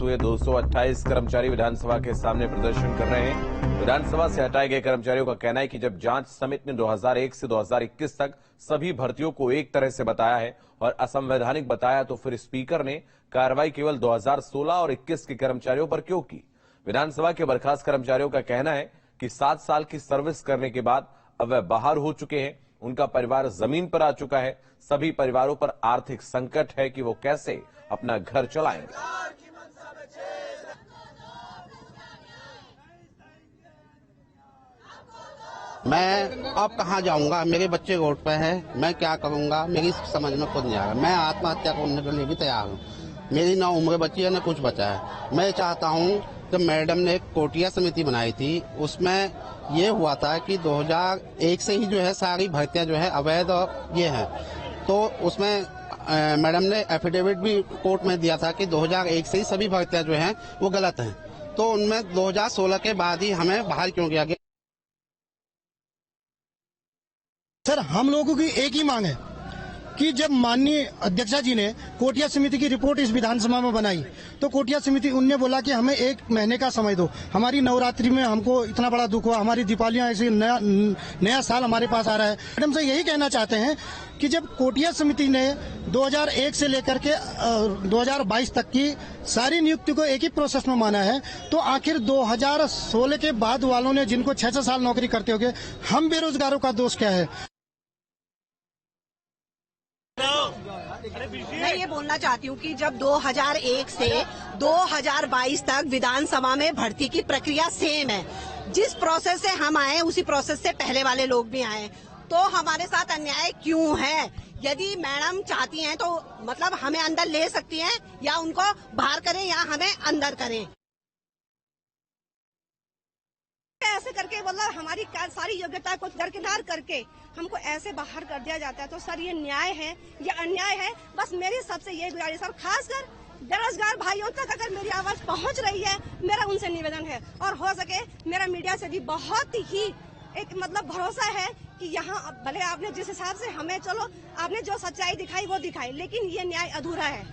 हुए 228 कर्मचारी विधानसभा के सामने प्रदर्शन कर रहे हैं। विधानसभा से हटाए गए कर्मचारियों का कहना है कि जब जांच समिति ने 2001 से 2021 तक सभी भर्तियों को एक तरह से बताया है और असंवैधानिक बताया, तो फिर स्पीकर ने कार्रवाई केवल 2016 और 21 के कर्मचारियों पर क्यों की। विधानसभा के बर्खास्त कर्मचारियों का कहना है कि 7 साल की सर्विस करने के बाद अब वह बाहर हो चुके हैं, उनका परिवार जमीन पर आ चुका है। सभी परिवारों पर आर्थिक संकट है कि वो कैसे अपना घर चलाएंगे। मैं अब कहाँ जाऊंगा, मेरे बच्चे रोड पे हैं, मैं क्या करूंगा, मेरी समझ में खुद नहीं आ रहा। मैं आत्महत्या करने के लिए भी तैयार हूँ। मेरी ना उम्र बची है, ना कुछ बचा है। मैं चाहता हूँ कि मैडम ने एक कोटिया समिति बनाई थी, उसमें ये हुआ था कि 2001 से ही जो है सारी भर्तियां जो है अवैध और ये हैं। तो उसमें मैडम ने एफिडेविट भी कोर्ट में दिया था कि 2001 से ही सभी भर्तियां जो हैं वो गलत हैं। तो उनमें 2016 के बाद ही हमें बाहर क्यों किया गया। सर, हम लोगों की एक ही मांग है कि जब माननीय अध्यक्षा जी ने कोटिया समिति की रिपोर्ट इस विधानसभा में बनाई, तो कोटिया समिति उनने बोला कि हमें 1 महीने का समय दो। हमारी नवरात्रि में हमको इतना बड़ा दुख हुआ, हमारी दीपावलियां ऐसे नया साल हमारे पास आ रहा है। मैडम से यही कहना चाहते हैं कि जब कोटिया समिति ने 2001 से लेकर के 2022 तक की सारी नियुक्ति को एक ही प्रोसेस में माना है, तो आखिर 2016 के बाद वालों ने जिनको 6-6 साल नौकरी करते होंगे, हम बेरोजगारों का दोष क्या है। मैं ये बोलना चाहती हूँ कि जब 2001 से 2022 तक विधानसभा में भर्ती की प्रक्रिया सेम है, जिस प्रोसेस से हम आए उसी प्रोसेस से पहले वाले लोग भी आए, तो हमारे साथ अन्याय क्यों है। यदि मैडम चाहती हैं तो मतलब हमें अंदर ले सकती हैं, या उनको बाहर करें या हमें अंदर करें। ऐसे करके मतलब हमारी सारी योग्यता को दरकिनार करके हमको ऐसे बाहर कर दिया जाता है, तो सर ये न्याय है या अन्याय है। बस मेरी सबसे ये गुजारिश सर, खासकर बेरोजगार भाइयों तक अगर मेरी आवाज पहुंच रही है, मेरा उनसे निवेदन है, और हो सके मेरा मीडिया से भी बहुत ही एक मतलब भरोसा है कि यहाँ भले आपने जिस हिसाब से हमें, चलो आपने जो सच्चाई दिखाई वो दिखाई, लेकिन ये न्याय अधूरा है।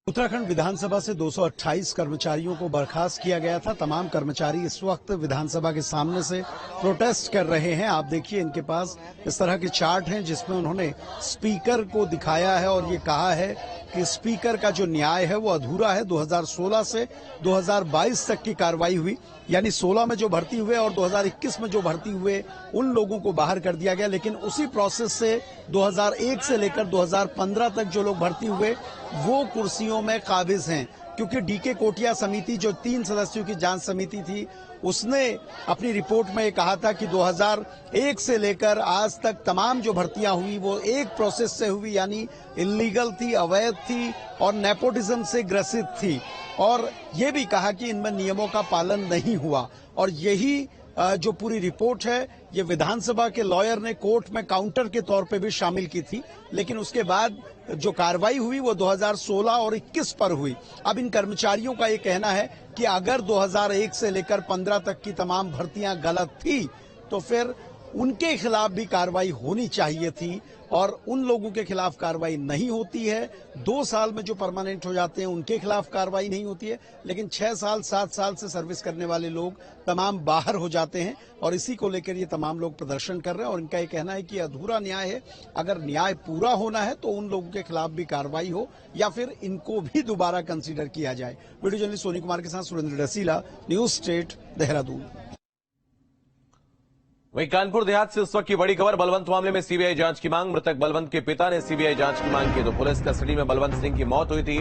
उत्तराखंड विधानसभा से 228 कर्मचारियों को बर्खास्त किया गया था। तमाम कर्मचारी इस वक्त विधानसभा के सामने से प्रोटेस्ट कर रहे हैं। आप देखिए, इनके पास इस तरह के चार्ट हैं जिसमें उन्होंने स्पीकर को दिखाया है और ये कहा है कि स्पीकर का जो न्याय है वो अधूरा है। 2016 से 2022 तक की कार्रवाई हुई, यानी 16 में जो भर्ती हुए और 2021 में जो भर्ती हुए उन लोगों को बाहर कर दिया गया। लेकिन उसी प्रोसेस से 2001 से लेकर 2015 तक जो लोग भर्ती हुए वो कुर्सियों में काबिज हैं, क्योंकि डीके कोटिया समिति जो 3 सदस्यों की जांच समिति थी, उसने अपनी रिपोर्ट में कहा था कि 2001 से लेकर आज तक तमाम जो भर्तियां हुई वो एक प्रोसेस से हुई, यानी इल्लीगल थी, अवैध थी और नेपोटिज्म से ग्रसित थी। और ये भी कहा कि इनमें नियमों का पालन नहीं हुआ। और यही जो पूरी रिपोर्ट है ये विधानसभा के लॉयर ने कोर्ट में काउंटर के तौर पे भी शामिल की थी, लेकिन उसके बाद जो कार्रवाई हुई वो 2016 और 21 पर हुई। अब इन कर्मचारियों का ये कहना है कि अगर 2001 से लेकर 15 तक की तमाम भर्तियां गलत थी तो फिर उनके खिलाफ भी कार्रवाई होनी चाहिए थी, और उन लोगों के खिलाफ कार्रवाई नहीं होती है। 2 साल में जो परमानेंट हो जाते हैं उनके खिलाफ कार्रवाई नहीं होती है, लेकिन 6 साल 7 साल से सर्विस करने वाले लोग तमाम बाहर हो जाते हैं। और इसी को लेकर ये तमाम लोग प्रदर्शन कर रहे हैं और इनका ये कहना है कि अधूरा न्याय है। अगर न्याय पूरा होना है तो उन लोगों के खिलाफ भी कार्रवाई हो या फिर इनको भी दोबारा कंसिडर किया जाए। वीडियो जर्नलिस्ट सोनी कुमार के साथ सुरेंद्र डसीला, न्यूज स्टेट, देहरादून। वहीं कानपुर देहात से उस वक्त की बड़ी खबर, बलवंत मामले में सीबीआई जांच की मांग। मृतक बलवंत के पिता ने सीबीआई जांच की मांग की तो पुलिस कस्टडी में बलवंत सिंह की मौत हुई थी।